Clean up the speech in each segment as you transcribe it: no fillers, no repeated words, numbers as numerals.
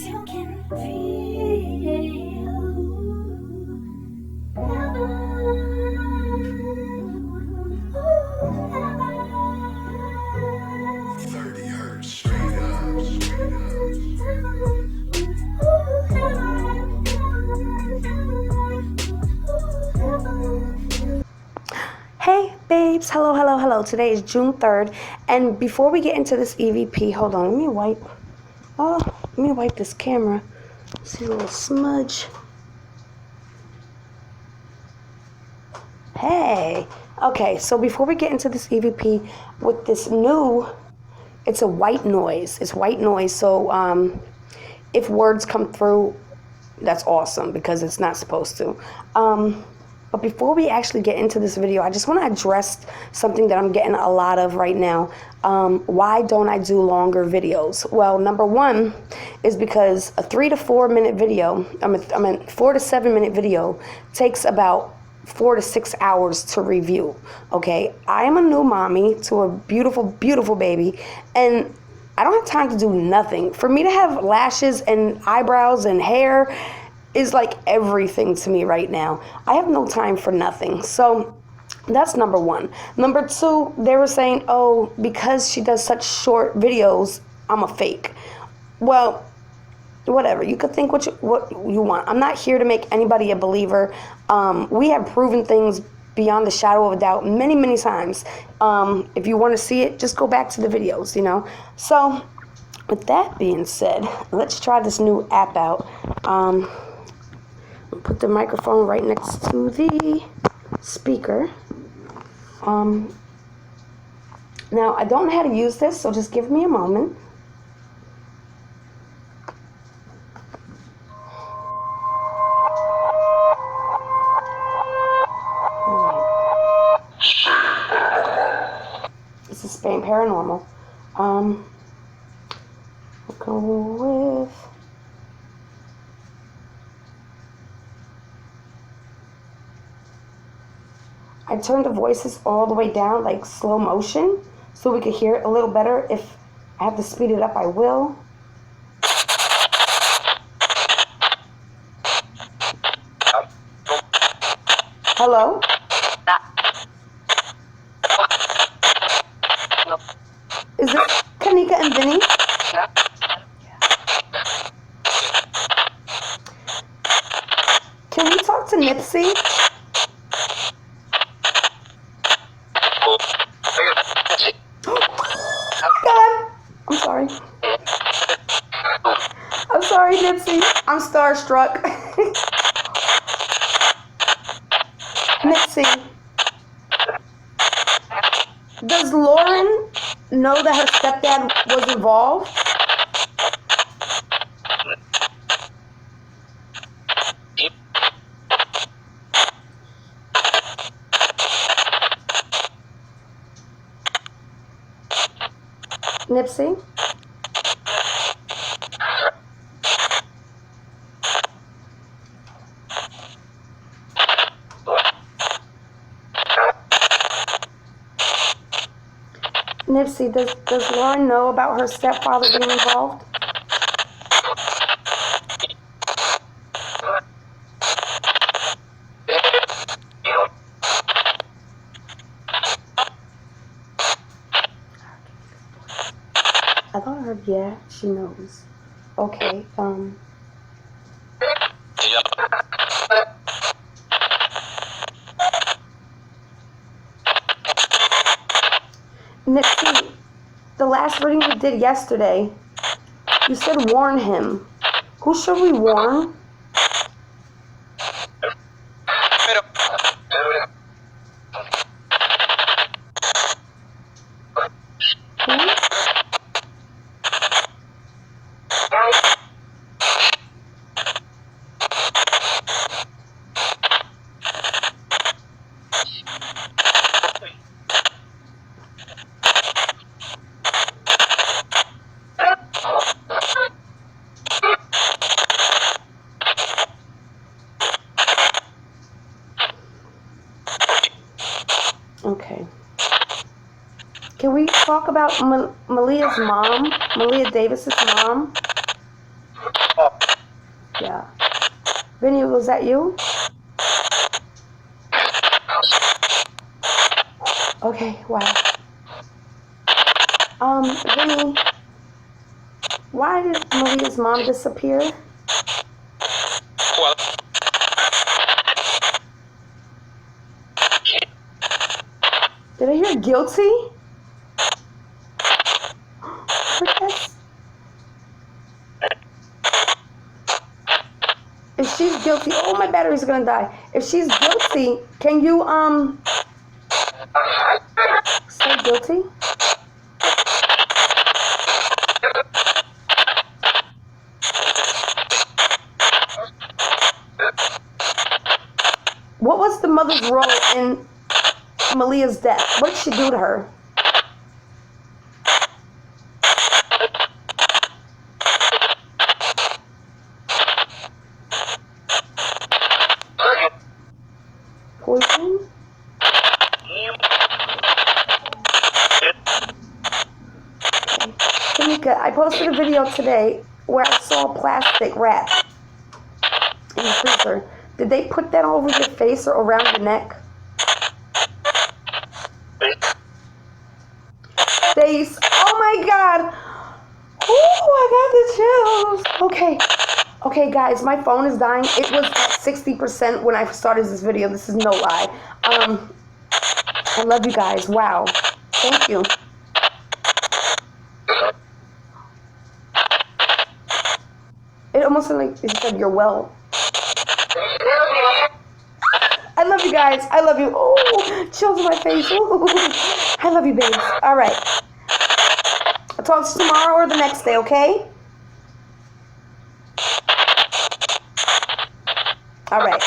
you can feel Hey babes, hello. Today is June 3rd, and before we get into this EVP, hold on, let me wipe this camera. See a little smudge. Hey, okay, so before we get into this EVP with this new, it's a white noise. It's white noise, so if words come through, that's awesome because it's not supposed to. But before we actually get into this video, I just want to address something that I'm getting a lot of right now. Why don't I do longer videos? Well, number one is because a 3 to 4 minute video, 4 to 7 minute video takes about 4 to 6 hours to review. Okay, I am a new mommy to a beautiful baby, and I don't have time to do nothing. For me to have lashes and eyebrows and hair is like everything to me right now. I have no time for nothing. So that's number one. Number two, they were saying, oh, because she does such short videos, I'm a fake. Well, whatever. You could think what you want. I'm not here to make anybody a believer. We have proven things beyond the shadow of a doubt many times. If you want to see it, just go back to the videos, you know. So with that being said, let's try this new app out. Put the microphone right next to the speaker. Now I don't know how to use this, so just give me a moment. This is Spain Paranormal. We'll go with I turned the voices all the way down, like slow motion, so we could hear it a little better. If I have to speed it up, I will. Hello? Is this Kanika and Vinny? Can we talk to Nipsey? I'm sorry, Nipsey. I'm starstruck. Nipsey, does Lauren know that her stepdad was involved? Nipsey? Nipsey, does Lauren know about her stepfather being involved? I thought I heard, yeah, she knows. Okay, Nipsey, the last reading we did yesterday, you said warn him. Who should we warn? Okay. Can we talk about Maleah's mom? Maleah Davis's mom? Yeah. Vinny, was that you? Okay, wow. Vinny, why did Maleah's mom disappear? Well, Did I hear guilty? Yes. If she's guilty, oh, my battery's gonna die. If she's guilty, can you say guilty? What was the mother's role in Maleah's death? What did she do to her? Poison? Tamika, I posted a video today where I saw a plastic wrap in the freezer. Did they put that over your face or around your neck? Oh my God. Ooh, I got the chills. Okay. Okay, guys, my phone is dying. It was at 60% when I started this video. This is no lie. I love you guys. Wow. Thank you. It almost sounded like you said you're well. I love you guys. I love you. Oh, chills on my face. Ooh. I love you, babes. All right. I'll talk to you tomorrow or the next day, okay? All right.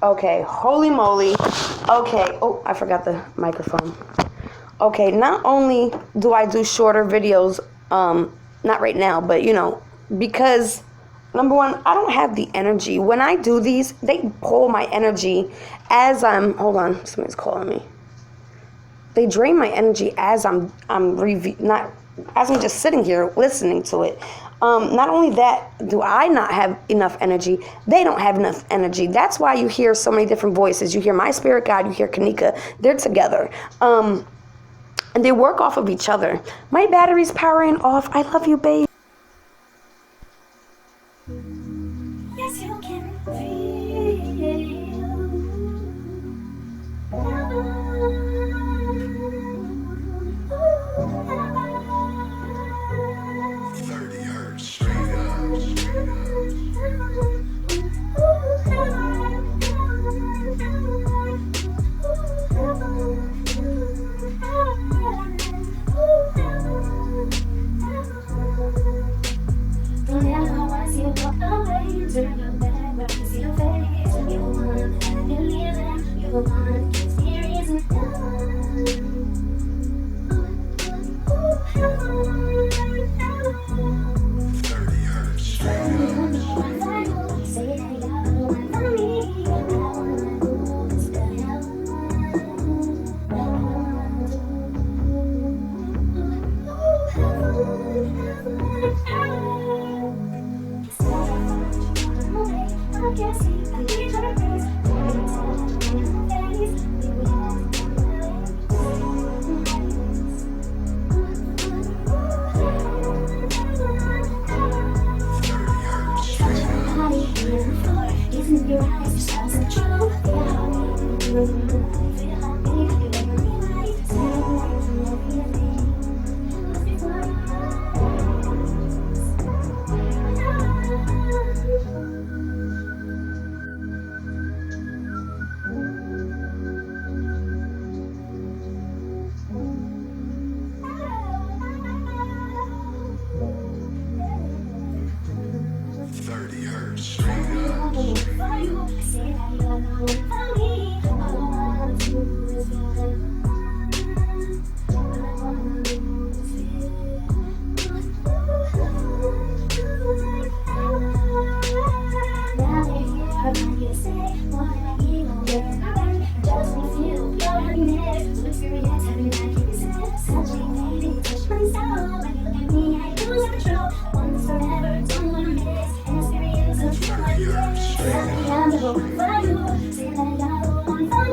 Okay, holy moly. Okay, oh, I forgot the microphone. Okay, not only do I do shorter videos, not right now, but you know, because number one, I don't have the energy. When I do these, they pull my energy as hold on, somebody's calling me. They drain my energy as I'm just sitting here listening to it. Not only that, do I not have enough energy, they don't have enough energy. That's why you hear so many different voices. You hear my spirit guide, you hear Kanika. They're together. And they work off of each other. My battery's powering off. I love you, babe. Yes, you can feel. 30 hertz, straight up. Turn your back, but I see your face. You're the one that I believe in. You're the one that keeps me reason. 30 hertz, straight up. Say that you're the one for me. I wanna do this to I can't see, I need your face. Your eyes, your sounds are true. Feel happy, you make me right. For you, say that you're the one for me. I wanna do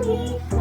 me.